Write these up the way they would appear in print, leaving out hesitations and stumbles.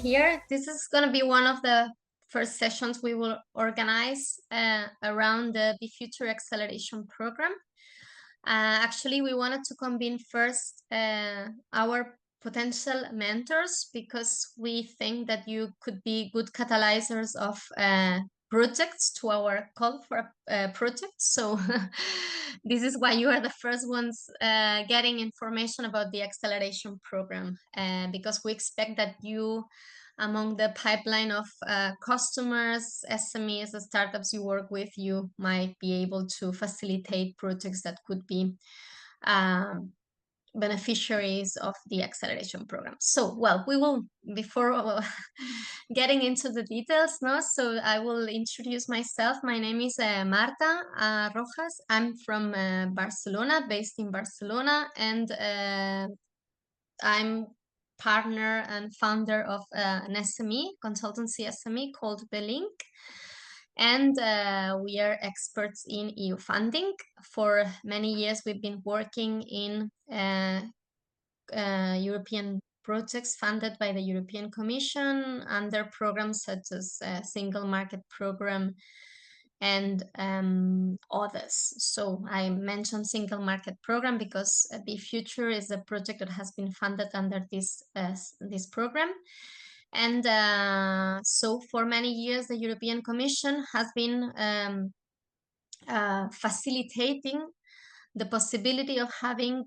here. This is going to be one of the first sessions we will organize around the BEFuture Acceleration Programme. Actually, we wanted to convene first our potential mentors because we think that you could be good catalyzers of projects to our call for projects. So this is why you are the first ones getting information about the acceleration program, because we expect that you, among the pipeline of customers, SMEs, the startups you work with, you might be able to facilitate projects that could be beneficiaries of the acceleration program. So, well, we will, before getting into the details, no? So I will introduce myself. My name is Marta Rojas. I'm from Barcelona, based in Barcelona, and I'm partner and founder of an SME, consultancy SME called Belink. And we are experts in EU funding. For many years, we've been working in European projects funded by the European Commission under programs such as Single Market Programme and others. So I mentioned Single Market Programme because BEFuture is a project that has been funded under this program. And so for many years, the European Commission has been facilitating the possibility of having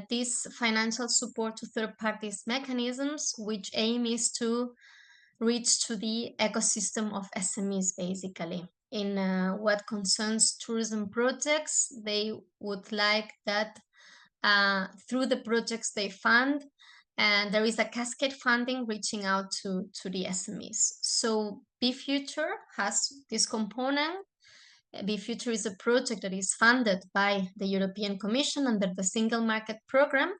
this financial support to third parties mechanisms, which aim is to reach to the ecosystem of SMEs, basically. In what concerns tourism projects, they would like that through the projects they fund, and there is a cascade funding reaching out to the SMEs. So BEFuture has this component. BEFuture is a project that is funded by the European Commission under the Single Market Programme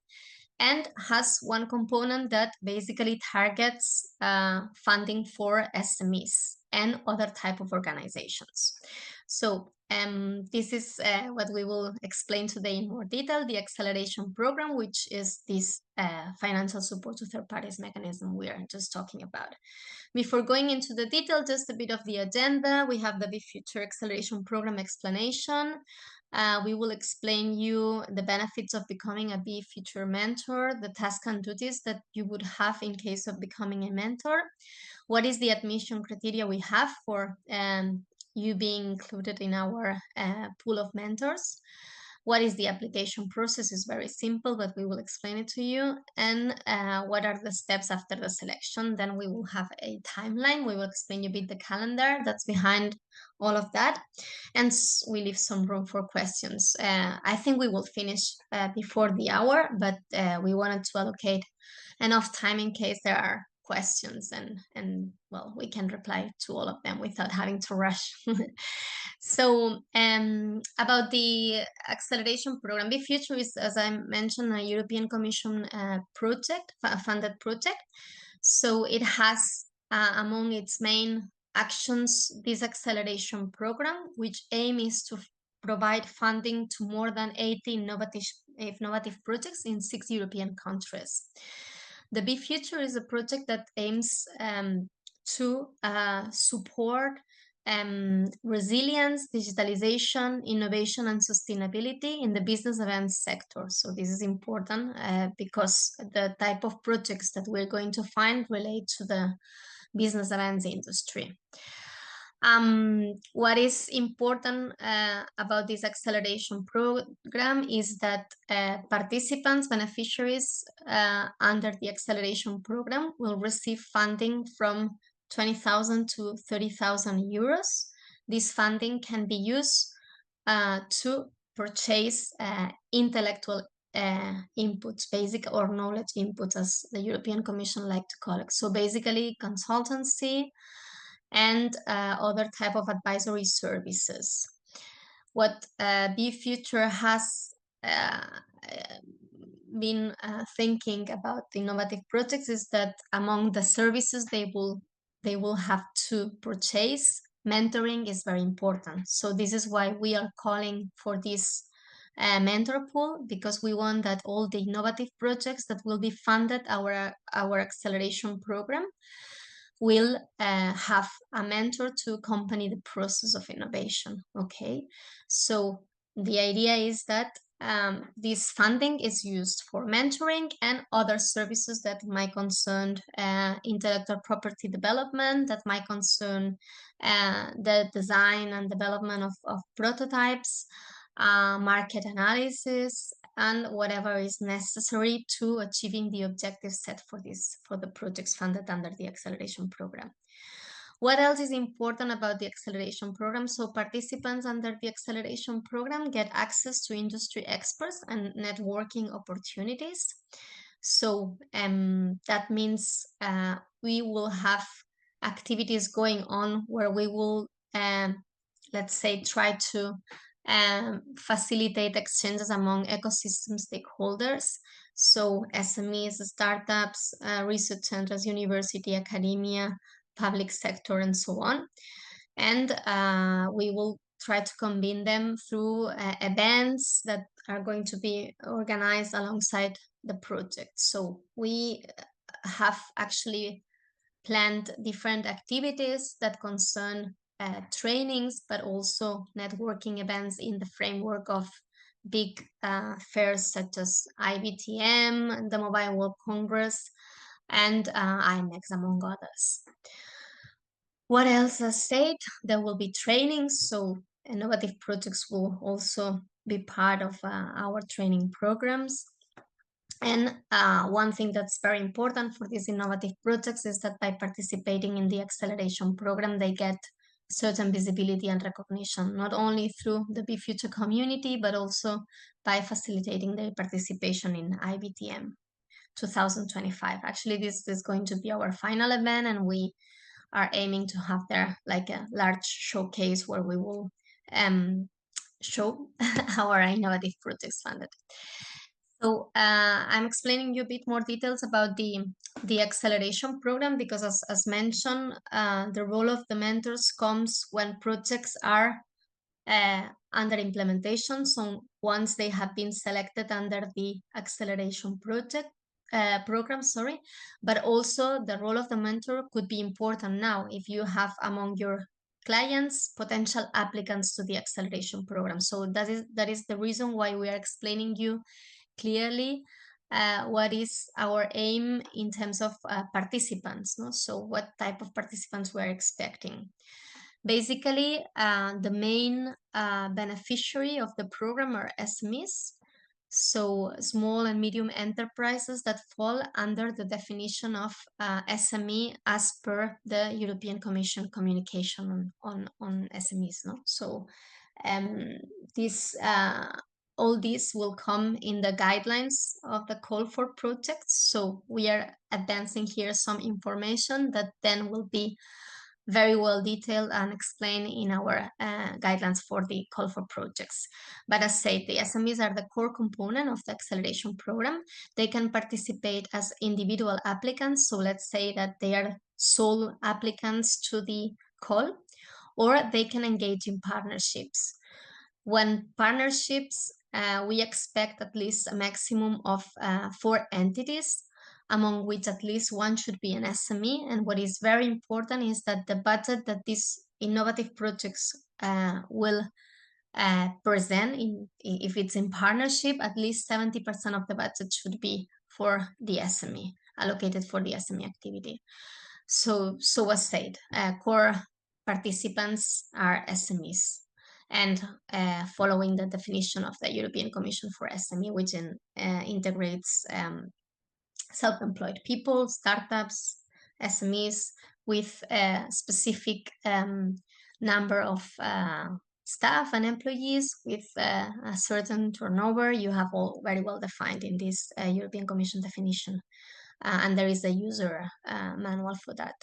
and has one component that basically targets funding for SMEs and other type of organizations. So this is what we will explain today in more detail, the acceleration program, which is this financial support to third parties mechanism we are just talking about. Before going into the detail, just a bit of the agenda. We have the BEFuture Acceleration Program explanation. We will explain you the benefits of becoming a BEFuture mentor, the tasks and duties that you would have in case of becoming a mentor. What is the admission criteria we have for you being included in our pool of mentors? What is the application process? Is very simple, but we will explain it to you. And what are the steps after the selection? Then we will have a timeline. We will explain you a bit the calendar that's behind all of that. And we leave some room for questions. I think we will finish before the hour, but we wanted to allocate enough time in case there are questions, and well, we can reply to all of them without having to rush. So about the acceleration program, BEFuture is, as I mentioned, a European Commission project, funded project. So it has among its main actions this acceleration program, which aim is to provide funding to more than 80 innovative projects in 6 European countries. The BEFuture is a project that aims to support resilience, digitalization, innovation, and sustainability in the business events sector. So this is important because the type of projects that we're going to find relate to the business events industry. What is important about this acceleration program is that participants, beneficiaries under the acceleration program will receive funding from 20,000 to 30,000 euros. This funding can be used to purchase intellectual inputs, basic or knowledge inputs, as the European Commission like to call it. So basically consultancy and other type of advisory services. What BEFuture has been thinking about innovative projects is that among the services they will have to purchase, mentoring is very important. So this is why we are calling for this mentor pool, because we want that all the innovative projects that will be funded our acceleration program will have a mentor to accompany the process of innovation. Okay, so the idea is that this funding is used for mentoring and other services that might concern intellectual property development, that might concern the design and development of prototypes, market analysis, and whatever is necessary to achieving the objectives set for the projects funded under the acceleration program. What else is important about the acceleration program? So participants under the acceleration program get access to industry experts and networking opportunities. So that means we will have activities going on where we will, let's say, try to facilitate exchanges among ecosystem stakeholders. So SMEs, startups, research centers, university, academia, public sector, and so on. And we will try to combine them through events that are going to be organized alongside the project. So we have actually planned different activities that concern trainings, but also networking events in the framework of big fairs such as IBTM, the Mobile World Congress, and IMEX, among others. What else? As said, there will be trainings, so innovative projects will also be part of our training programs. And one thing that's very important for these innovative projects is that by participating in the acceleration program, they get certain visibility and recognition, not only through the BEFuture community, but also by facilitating their participation in IBTM 2025. Actually, this is going to be our final event, and we are aiming to have there like a large showcase where we will show our innovative projects funded. So I'm explaining you a bit more details about the acceleration program, because as mentioned, the role of the mentors comes when projects are under implementation. So once they have been selected under the acceleration program, sorry, but also the role of the mentor could be important now if you have among your clients potential applicants to the acceleration program. So that is the reason why we are explaining you clearly what is our aim in terms of participants. No? So what type of participants we're expecting. Basically, the main beneficiary of the program are SMEs, so small and medium enterprises that fall under the definition of SME as per the European Commission communication on SMEs. No? So this all this will come in the guidelines of the call for projects. So we are advancing here some information that then will be very well detailed and explained in our guidelines for the call for projects. But as said, the SMEs are the core component of the acceleration program. They can participate as individual applicants. So let's say that they are sole applicants to the call, or they can engage in partnerships. When partnerships, we expect at least a maximum of 4 entities, among which at least one should be an SME. And what is very important is that the budget that these innovative projects will present, if it's in partnership, at least 70% of the budget should be for the SME, allocated for the SME activity. So as said, core participants are SMEs. And following the definition of the European Commission for SME, which integrates self-employed people, startups, SMEs with a specific number of staff and employees with a certain turnover. You have all very well defined in this European Commission definition. And there is a user manual for that.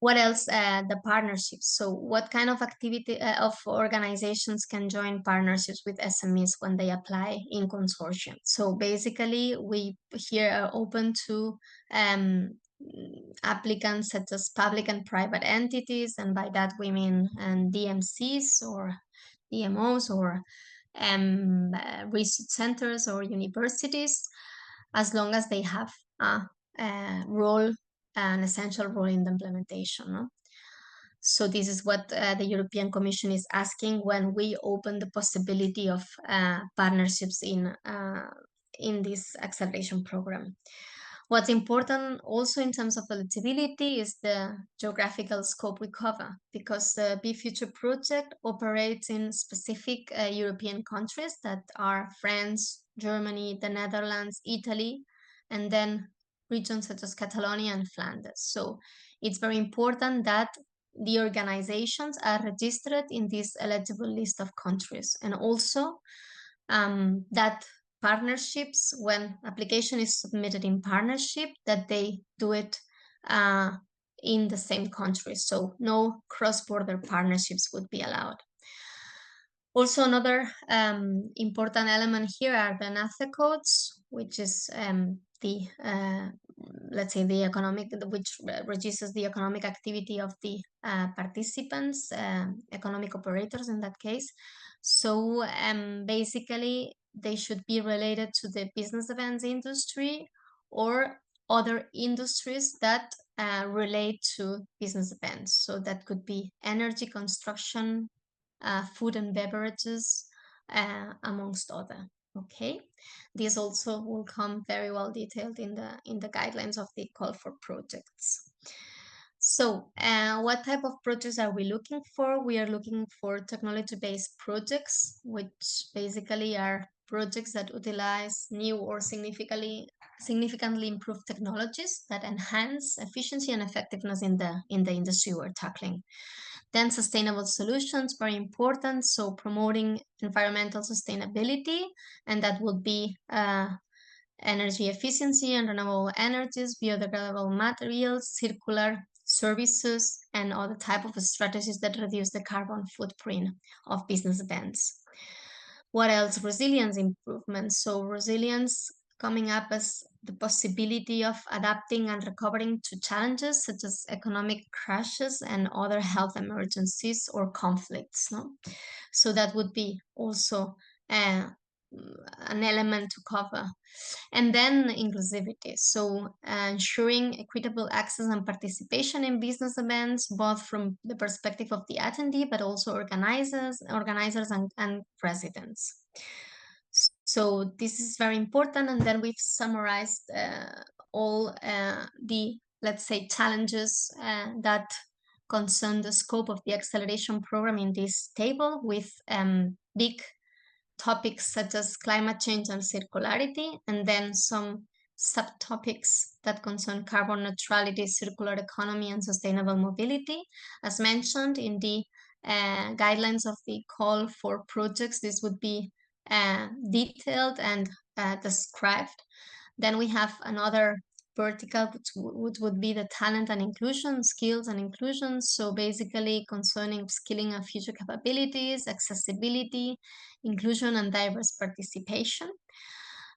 What else? The partnerships. So what kind of activity of organizations can join partnerships with SMEs when they apply in consortium? So basically, we here are open to applicants such as public and private entities, and by that we mean DMCs or DMOs or research centers or universities, as long as they have a role, an essential role in the implementation. No? So this is what the European Commission is asking when we open the possibility of partnerships in this acceleration program. What's important also in terms of eligibility is the geographical scope we cover, because the BEFuture project operates in specific European countries that are France, Germany, the Netherlands, Italy, and then regions such as Catalonia and Flanders. So it's very important that the organizations are registered in this eligible list of countries, and also that partnerships, when application is submitted in partnership, that they do it in the same country, so no cross-border partnerships would be allowed. Also, another important element here are the NACE codes, which is the let's say the economic, which registers the economic activity of the participants, economic operators in that case. So basically, they should be related to the business events industry or other industries that relate to business events. So that could be energy, construction, food and beverages, amongst other. Okay, this also will come very well detailed in the guidelines of the call for projects. So what type of projects are we looking for? We are looking for technology-based projects, which basically are projects that utilize new or significantly improved technologies that enhance efficiency and effectiveness in the industry we're tackling. Then sustainable solutions, very important. So promoting environmental sustainability, and that would be energy efficiency and renewable energies, biodegradable materials, circular services, and other type of strategies that reduce the carbon footprint of business events. What else? Resilience improvement. So resilience coming up as the possibility of adapting and recovering to challenges such as economic crashes and other health emergencies or conflicts. No? So that would be also an element to cover. And then inclusivity. So ensuring equitable access and participation in business events, both from the perspective of the attendee, but also organizers and residents. So this is very important. And then we've summarized all the, let's say, challenges that concern the scope of the acceleration program in this table, with big topics such as climate change and circularity, and then some subtopics that concern carbon neutrality, circular economy, and sustainable mobility. As mentioned in the guidelines of the call for projects, this would be detailed and described. Then we have another vertical, which would be the talent and inclusion, skills and inclusion. So basically concerning skilling and future capabilities, accessibility, inclusion, and diverse participation.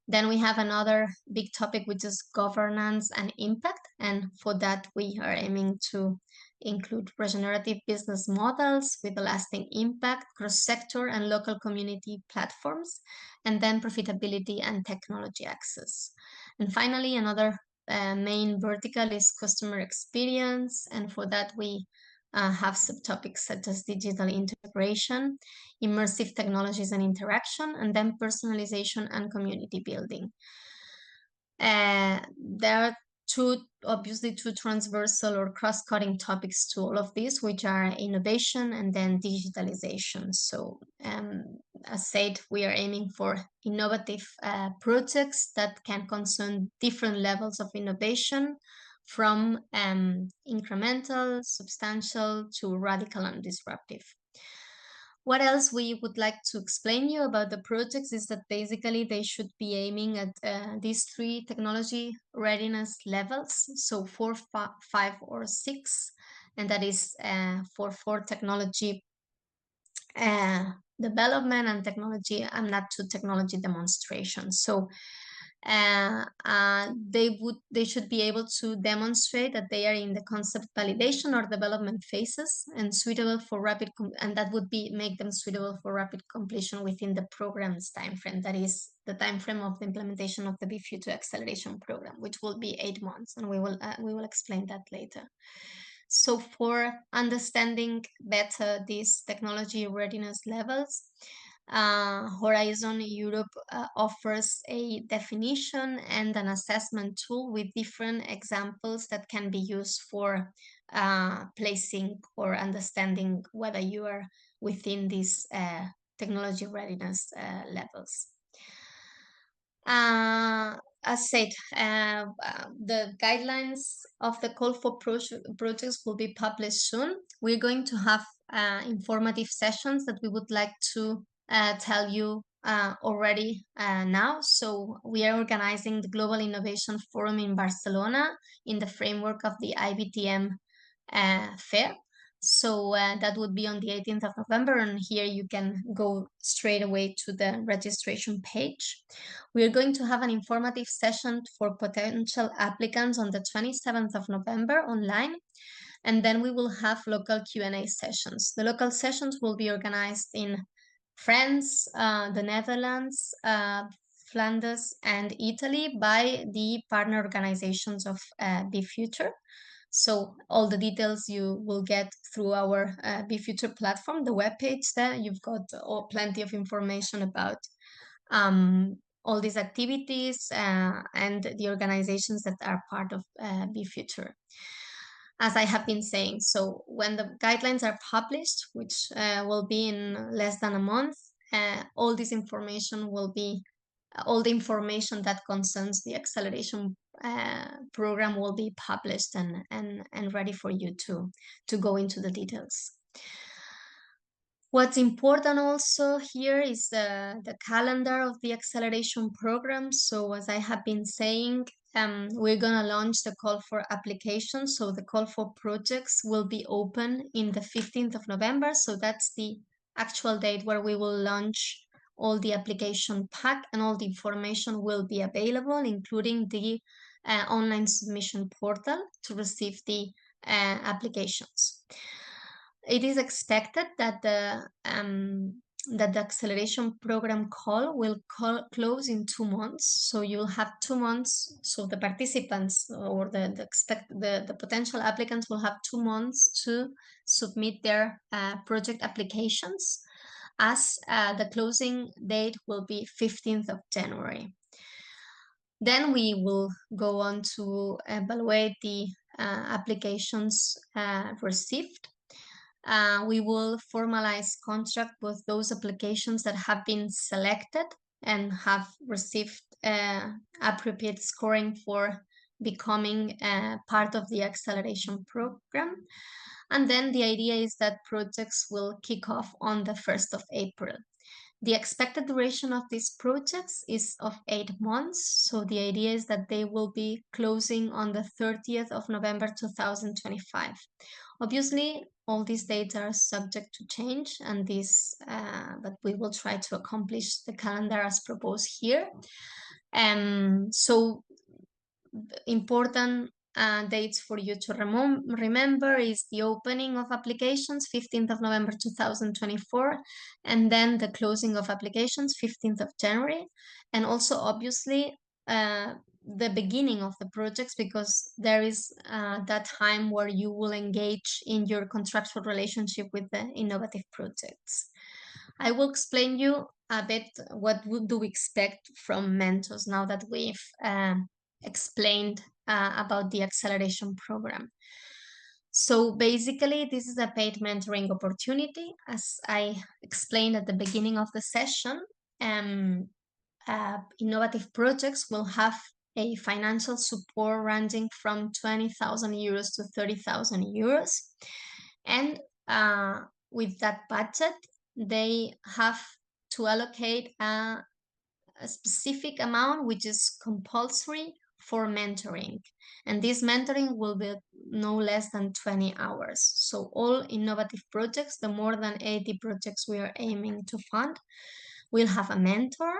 Then we have another big topic, which is governance and impact. And for that, we are aiming to include regenerative business models with a lasting impact, cross-sector and local community platforms, and then profitability and technology access. And finally, another main vertical is customer experience. And for that, we have subtopics such as digital integration, immersive technologies and interaction, and then personalization and community building. There are obviously two transversal or cross-cutting topics to all of this, which are innovation and then digitalization. So as said, we are aiming for innovative projects that can concern different levels of innovation, from incremental, substantial, to radical and disruptive. What else we would like to explain you about the projects is that basically they should be aiming at these 3 technology readiness levels, so 4, 5, or 6, and that is for technology development and technology and not to technology demonstration. So they should be able to demonstrate that they are in the concept validation or development phases and suitable for and that would be make them suitable for rapid completion within the program's timeframe. That is the timeframe of the implementation of the BEFuture Acceleration Programme, which will be 8 months, and we will explain that later. So for understanding better these technology readiness levels, Horizon Europe offers a definition and an assessment tool with different examples that can be used for placing or understanding whether you are within these technology readiness levels. As said, the guidelines of the call for projects will be published soon. We're going to have informative sessions that we would like to tell you already now. So we are organizing the Global Innovation Forum in Barcelona in the framework of the IBTM fair. So that would be on the 18th of November, and here you can go straight away to the registration page. We are going to have an informative session for potential applicants on the 27th of November online, and then we will have local Q&A sessions. The local sessions will be organized in France, the Netherlands, Flanders, and Italy by the partner organizations of BEFuture. So all the details you will get through our BEFuture platform, the webpage there. You've got plenty of information about all these activities and the organizations that are part of BEFuture. As I have been saying, so when the guidelines are published, which will be in less than a month, all this information will be all the information that concerns the acceleration program will be published and ready for you to go into the details. What's important also here is the calendar of the acceleration program. So as I have been saying, we're going to launch the call for applications. So the call for projects will be open in the 15th of November. So that's the actual date where we will launch all the application pack, and all the information will be available, including the online submission portal to receive the applications. It is expected that the acceleration program call will close in 2 months. So you'll have 2 months. So the participants or the potential applicants will have 2 months to submit their project applications, as the closing date will be 15th of January. Then we will go on to evaluate the applications received. We will formalize contract with those applications that have been selected and have received appropriate scoring for becoming part of the acceleration program. And then the idea is that projects will kick off on the 1st of April. The expected duration of these projects is of 8 months. So the idea is that they will be closing on the 30th of November 2025. Obviously, all these dates are subject to change, and but we will try to accomplish the calendar as proposed here. So important dates for you to remember is the opening of applications, 15th of November 2024, and then the closing of applications, 15th of January, and also obviously the beginning of the projects, because there is that time where you will engage in your contractual relationship with the innovative projects. I will explain you a bit what do we expect from mentors now that we've explained about the acceleration program. So basically, this is a paid mentoring opportunity. As I explained at the beginning of the session, innovative projects will have a financial support ranging from 20,000 euros to 30,000 euros. And with that budget, they have to allocate a specific amount, which is compulsory for mentoring. And this mentoring will be no less than 20 hours. So all innovative projects, the more than 80 projects we are aiming to fund, will have a mentor.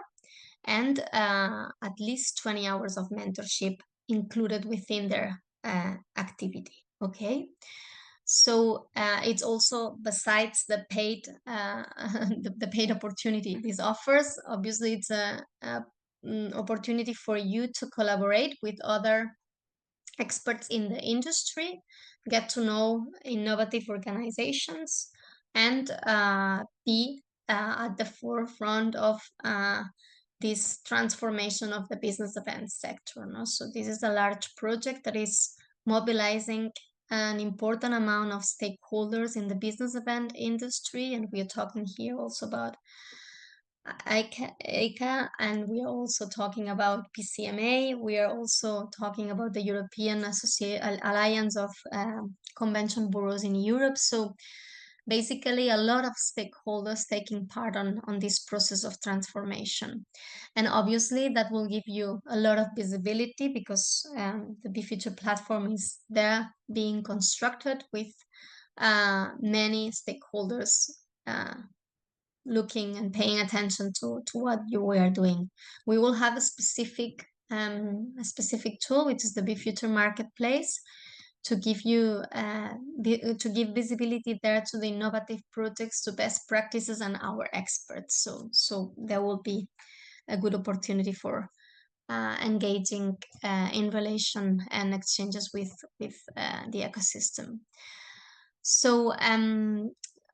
and at least 20 hours of mentorship included within their activity. Okay, so it's also, besides the paid the paid opportunity this offers, obviously it's a opportunity for you to collaborate with other experts in the industry, get to know innovative organizations, and be at the forefront of this transformation of the business event sector. No? So this is a large project that is mobilizing an important amount of stakeholders in the business event industry, and we are talking here also about ICA, and we are also talking about PCMA. We are also talking about the European Alliance of Convention Bureaus in Europe. So basically a lot of stakeholders taking part on this process of transformation. And obviously that will give you a lot of visibility, because the BEFuture platform is there being constructed with many stakeholders looking and paying attention to what you were doing. We will have a specific tool, which is the BEFuture Marketplace, to give you to give visibility there to the innovative projects, to best practices, and our experts. So there will be a good opportunity for engaging in relation and exchanges with the ecosystem. So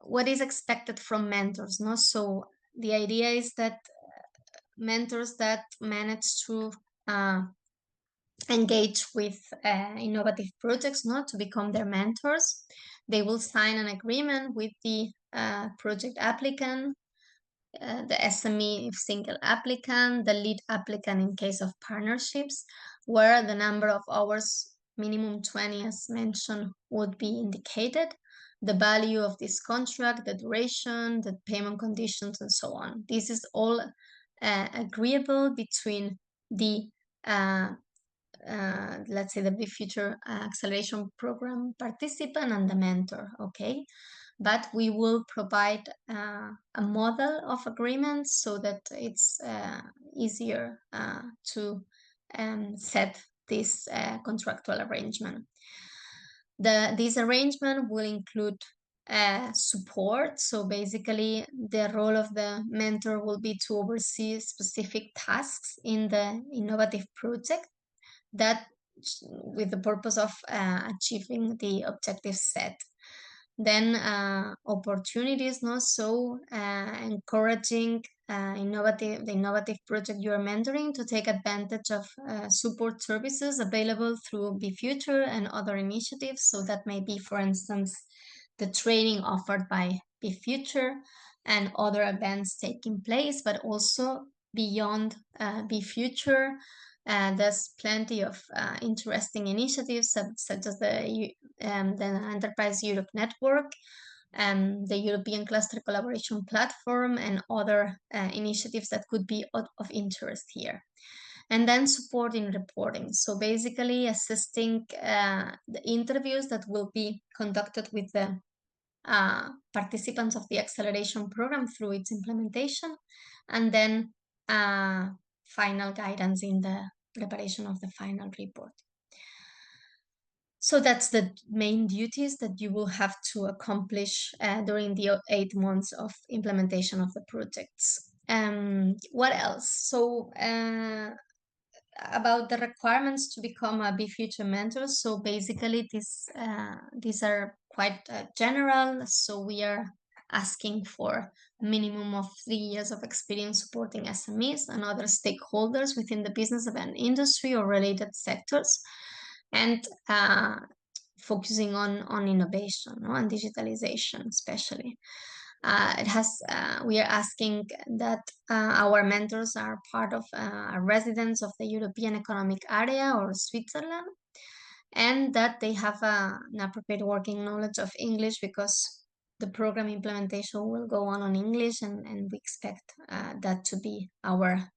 what is expected from mentors? No, so the idea is that mentors that manage to engage with innovative projects, not to become their mentors, they will sign an agreement with the project applicant, the SME if single applicant, the lead applicant in case of partnerships, where the number of hours, minimum 20 as mentioned, would be indicated, the value of this contract, the duration, the payment conditions, and so on. This is all agreeable between the let's say the BEFuture Acceleration Program participant and the mentor, okay? But we will provide a model of agreements so that it's easier to set this contractual arrangement. This arrangement will include support. So basically the role of the mentor will be to oversee specific tasks in the innovative project, that with the purpose of achieving the objectives set. Then opportunities, no? So encouraging the innovative project you are mentoring to take advantage of support services available through BEFuture and other initiatives. So that may be, for instance, the training offered by BEFuture and other events taking place, but also beyond BEFuture. There's plenty of interesting initiatives such as the Enterprise Europe Network, the European Cluster Collaboration Platform, and other initiatives that could be of interest here. And then support in reporting. So basically assisting the interviews that will be conducted with the participants of the acceleration program through its implementation, and then final guidance in the preparation of the final report. So that's the main duties that you will have to accomplish during the 8 months of implementation of the projects. What else? So about the requirements to become a BEFuture mentor. So basically these are quite general. So we are asking for a minimum of 3 years of experience supporting SMEs and other stakeholders within the business event industry or related sectors, and focusing on innovation, no? And digitalization especially. We are asking that our mentors are part of residents of the European Economic Area or Switzerland, and that they have an appropriate working knowledge of English, because the program implementation will go on English, and we expect that to be our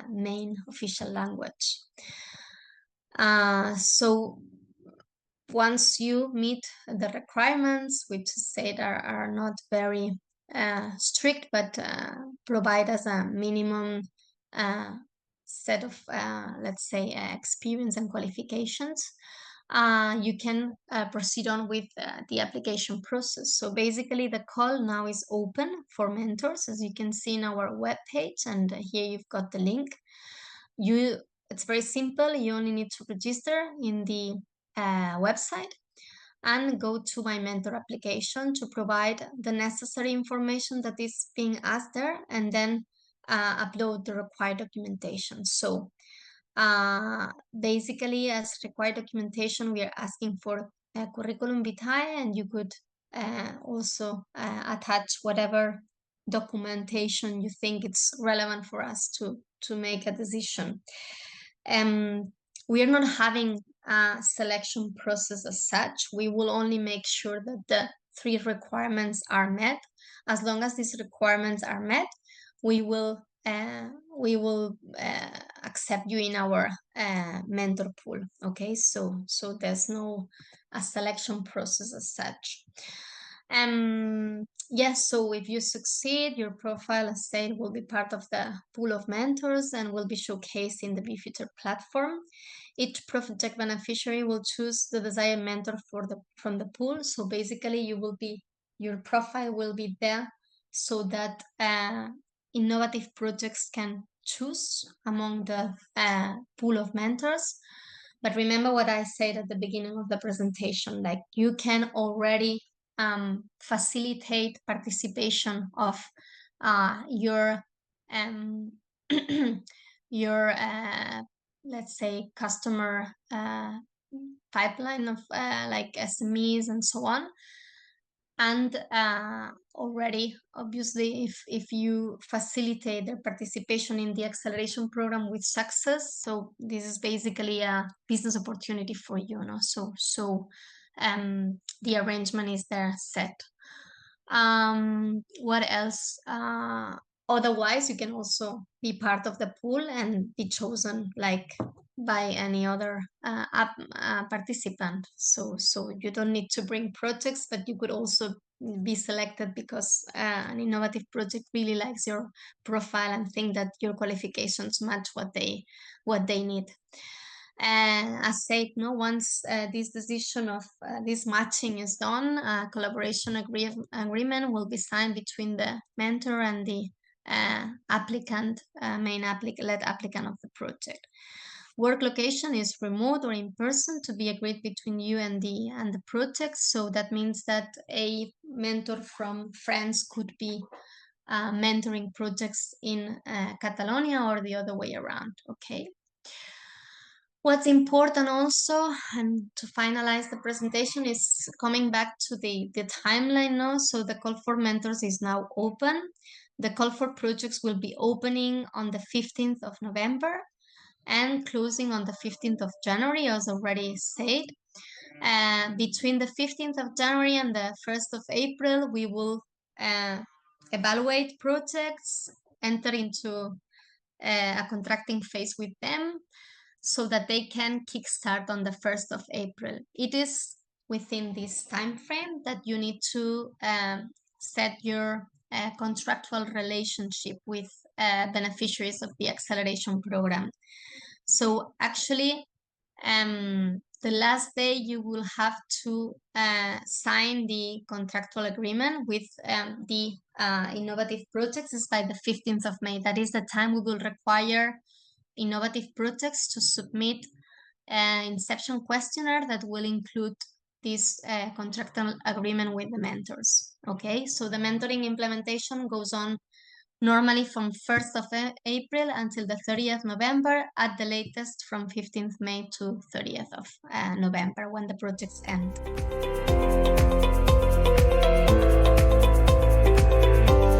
main official language. So once you meet the requirements, which said are not very strict, but provide us a minimum set of, let's say, experience and qualifications, you can proceed on with the application process. So basically the call now is open for mentors, as you can see in our webpage, and here you've got the link. It's very simple. You only need to register in the website and go to my mentor application to provide the necessary information that is being asked there, and then upload the required documentation. So basically, as required documentation, we are asking for a curriculum vitae, and you could also attach whatever documentation you think it's relevant for us to make a decision. We are not having a selection process as such. We will only make sure that the 3 requirements are met. As long as these requirements are met, we will accept you in our mentor pool. Okay, so there's no a selection process as such. Yes, so if you succeed, your profile, as said, will be part of the pool of mentors and will be showcased in the BEFuture platform. Each project beneficiary will choose the desired mentor from the pool. So basically, your profile will be there so that innovative projects can choose among the pool of mentors. But remember what I said at the beginning of the presentation, like you can already facilitate participation of your your let's say customer pipeline of like SMEs and so on. And already, obviously, if you facilitate their participation in the acceleration program with success, so this is basically a business opportunity for you, no? So the arrangement is there set. What else? Otherwise, you can also be part of the pool and be chosen like by any other participant. So you don't need to bring projects, but you could also be selected because an innovative project really likes your profile and think that your qualifications match what they need. As said, no, once this decision of this matching is done, a collaboration agreement will be signed between the mentor and the main lead applicant of the project. Work location is remote or in person to be agreed between you and the project. So that means that a mentor from France could be mentoring projects in Catalonia or the other way around. Okay. What's important also, and to finalize the presentation, is coming back to the timeline now. So the call for mentors is now open. The call for projects will be opening on the 15th of November and closing on the 15th of January, as already said. Between the 15th of January and the 1st of April, we will evaluate projects, enter into a contracting phase with them, so that they can kickstart on the 1st of April. It is within this time frame that you need to set your contractual relationship with beneficiaries of the acceleration program. So actually, the last day you will have to sign the contractual agreement with the innovative projects is by the 15th of May. That is the time we will require innovative projects to submit an inception questionnaire that will include this contractual agreement with the mentors. Okay, so the mentoring implementation goes on normally from 1st of April until the 30th November, at the latest from 15th May to 30th of November, when the projects end.